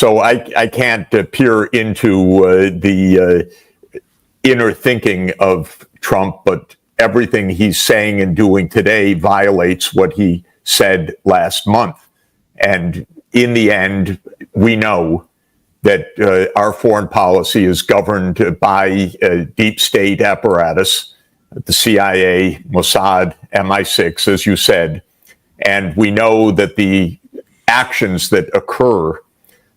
So I can't peer into the inner thinking of Trump, but everything he's saying and doing today violates what he said last month. And in the end, we know that our foreign policy is governed by a deep state apparatus, the CIA, Mossad, MI6, as you said. And we know that the actions that occur,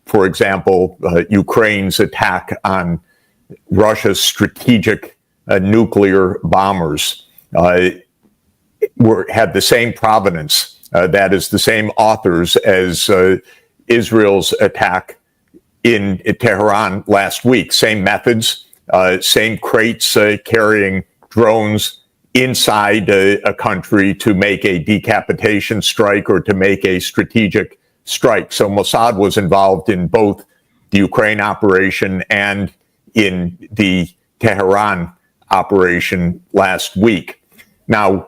for example, Ukraine's attack on Russia's strategic nuclear bombers, had the same provenance, that is, the same authors as Israel's attack in Tehran last week. Same methods, same crates carrying drones inside a country to make a decapitation strike or to make a strategic strike. So Mossad was involved in both the Ukraine operation and in the Tehran operation last week. Now,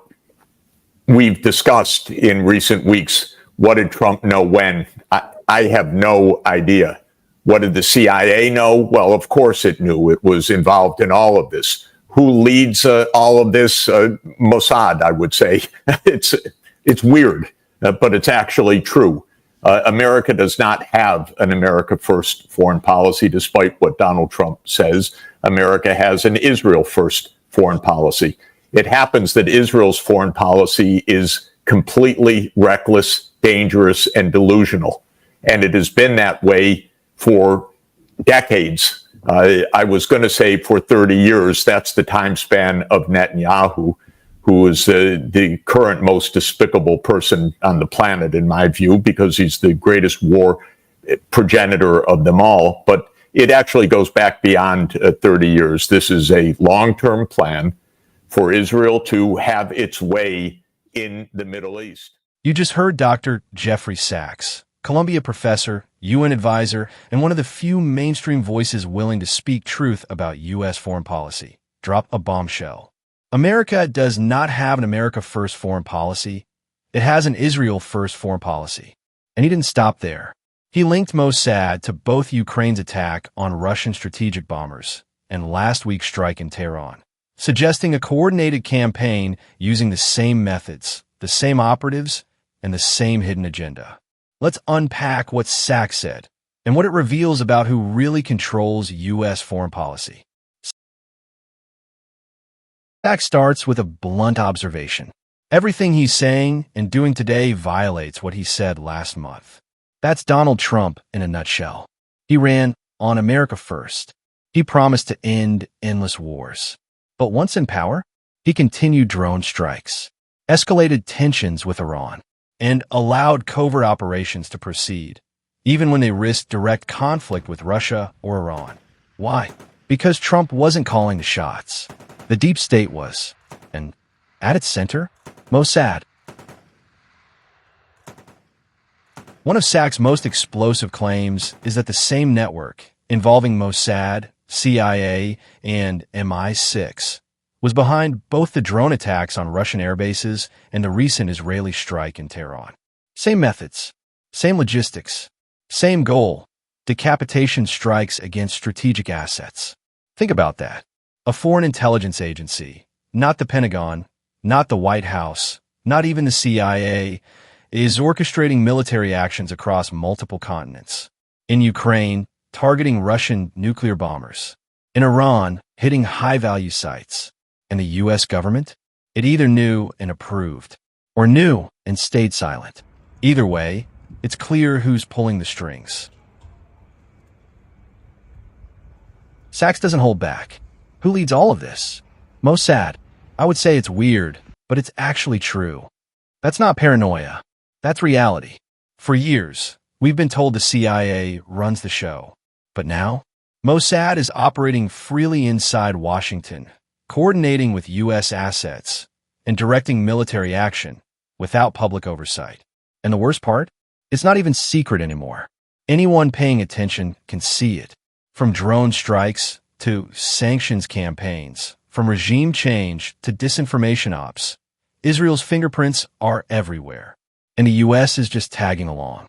we've discussed in recent weeks, what did Trump know when? I have no idea. What did the CIA know? Well, of course it knew. It was involved in all of this. Who leads all of this? Mossad, I would say. It's weird, but it's actually true. America does not have an America First foreign policy, despite what Donald Trump says. America has an Israel First foreign policy. It happens that Israel's foreign policy is completely reckless, dangerous, and delusional. And it has been that way for decades. I was going to say for 30 years. That's the time span of Netanyahu, who is the current most despicable person on the planet, in my view, because he's the greatest war progenitor of them all. But it actually goes back beyond 30 years. This is a long-term plan for Israel to have its way in the Middle East. You just heard Dr. Jeffrey Sachs, Columbia professor, UN advisor, and one of the few mainstream voices willing to speak truth about U.S. foreign policy, drop a bombshell. America does not have an America First foreign policy. It has an Israel First foreign policy. And he didn't stop there. He linked Mossad to both Ukraine's attack on Russian strategic bombers and last week's strike in Tehran, suggesting a coordinated campaign using the same methods, the same operatives, and the same hidden agenda. Let's unpack what Sachs said and what it reveals about who really controls U.S. foreign policy. Sachs starts with a blunt observation. Everything he's saying and doing today violates what he said last month. That's Donald Trump in a nutshell. He ran on America First. He promised to end endless wars. But once in power, he continued drone strikes, escalated tensions with Iran, and allowed covert operations to proceed, even when they risked direct conflict with Russia or Iran. Why? Because Trump wasn't calling the shots. The deep state was, and at its center, Mossad. One of Sachs' most explosive claims is that the same network, involving Mossad, CIA, and MI6, was behind both the drone attacks on Russian airbases and the recent Israeli strike in Tehran. Same methods, same logistics, same goal: decapitation strikes against strategic assets. Think about that. A foreign intelligence agency, not the Pentagon, not the White House, not even the CIA, is orchestrating military actions across multiple continents. In Ukraine, targeting Russian nuclear bombers. In Iran, hitting high-value sites. And the U.S. government? It either knew and approved, or knew and stayed silent. Either way, it's clear who's pulling the strings. Sachs doesn't hold back. Who leads all of this? Mossad. I would say it's weird, but it's actually true. That's not paranoia. That's reality. For years, we've been told the CIA runs the show. But now, Mossad is operating freely inside Washington, coordinating with U.S. assets, and directing military action without public oversight. And the worst part? It's not even secret anymore. Anyone paying attention can see it. From drone strikes to sanctions campaigns, from regime change to disinformation ops, Israel's fingerprints are everywhere. And the U.S. is just tagging along.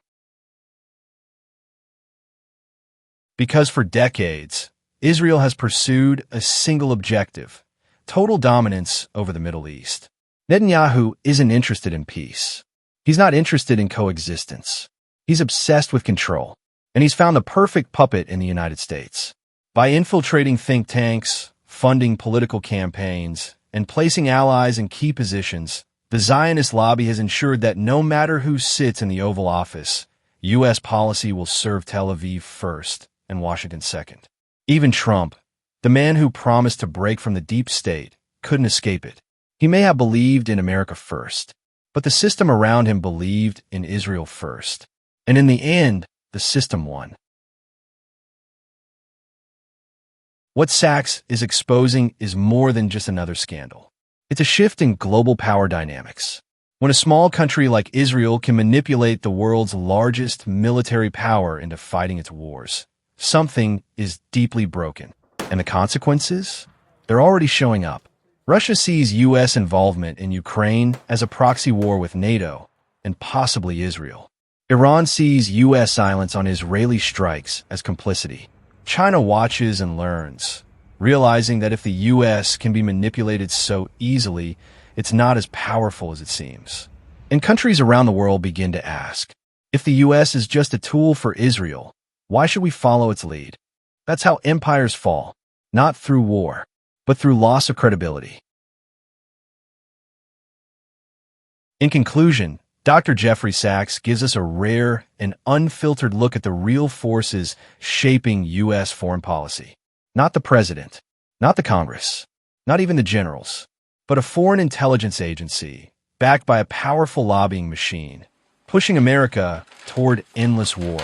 Because for decades, Israel has pursued a single objective: total dominance over the Middle East. Netanyahu isn't interested in peace. He's not interested in coexistence. He's obsessed with control, and he's found the perfect puppet in the United States. By infiltrating think tanks, funding political campaigns, and placing allies in key positions, the Zionist lobby has ensured that no matter who sits in the Oval Office, U.S. policy will serve Tel Aviv first and Washington second. Even Trump, the man who promised to break from the deep state, couldn't escape it. He may have believed in America first, but the system around him believed in Israel first. And in the end, the system won. What Sachs is exposing is more than just another scandal. It's a shift in global power dynamics. When a small country like Israel can manipulate the world's largest military power into fighting its wars, something is deeply broken. And the consequences? They're already showing up. Russia sees U.S. involvement in Ukraine as a proxy war with NATO and possibly Israel. Iran sees U.S. silence on Israeli strikes as complicity. China watches and learns, realizing that if the U.S. can be manipulated so easily, it's not as powerful as it seems. And countries around the world begin to ask, if the U.S. is just a tool for Israel, why should we follow its lead? That's how empires fall, not through war, but through loss of credibility. In conclusion, Dr. Jeffrey Sachs gives us a rare and unfiltered look at the real forces shaping U.S. foreign policy. Not the president, not the Congress, not even the generals, but a foreign intelligence agency backed by a powerful lobbying machine, pushing America toward endless war,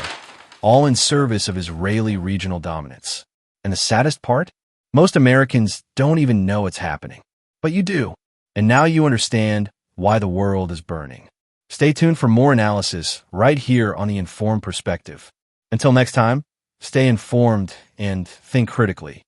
all in service of Israeli regional dominance. And the saddest part? Most Americans don't even know it's happening. But you do. And now you understand why the world is burning. Stay tuned for more analysis right here on The Informed Perspective. Until next time, stay informed and think critically.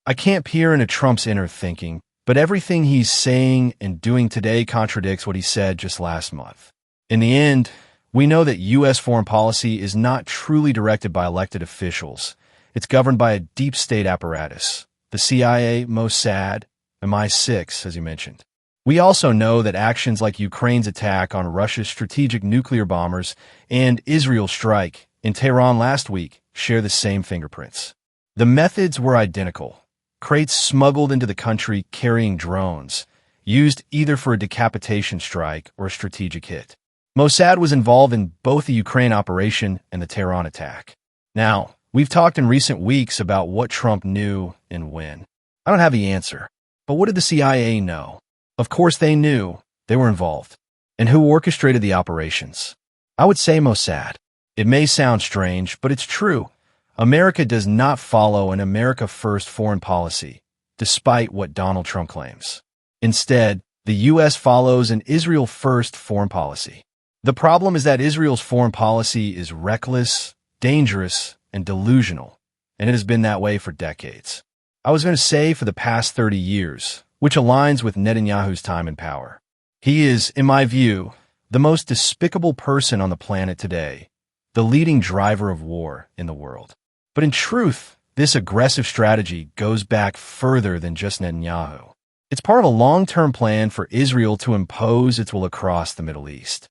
I can't peer into Trump's inner thinking, but everything he's saying and doing today contradicts what he said just last month. In the end, we know that U.S. foreign policy is not truly directed by elected officials. It's governed by a deep state apparatus, the CIA, Mossad, MI6, as you mentioned. We also know that actions like Ukraine's attack on Russia's strategic nuclear bombers and Israel's strike in Tehran last week share the same fingerprints. The methods were identical. Crates smuggled into the country carrying drones, used either for a decapitation strike or a strategic hit. Mossad was involved in both the Ukraine operation and the Tehran attack. Now, we've talked in recent weeks about what Trump knew and when. I don't have the answer, but what did the CIA know? Of course they knew. They were involved. And who orchestrated the operations? I would say Mossad. It may sound strange, but it's true. America does not follow an America First foreign policy, despite what Donald Trump claims. Instead, the U.S. follows an Israel First foreign policy. The problem is that Israel's foreign policy is reckless, dangerous, and delusional, and it has been that way for decades. I was going to say for the past 30 years, which aligns with Netanyahu's time in power. He is, in my view, the most despicable person on the planet today, the leading driver of war in the world. But in truth, this aggressive strategy goes back further than just Netanyahu. It's part of a long-term plan for Israel to impose its will across the Middle East.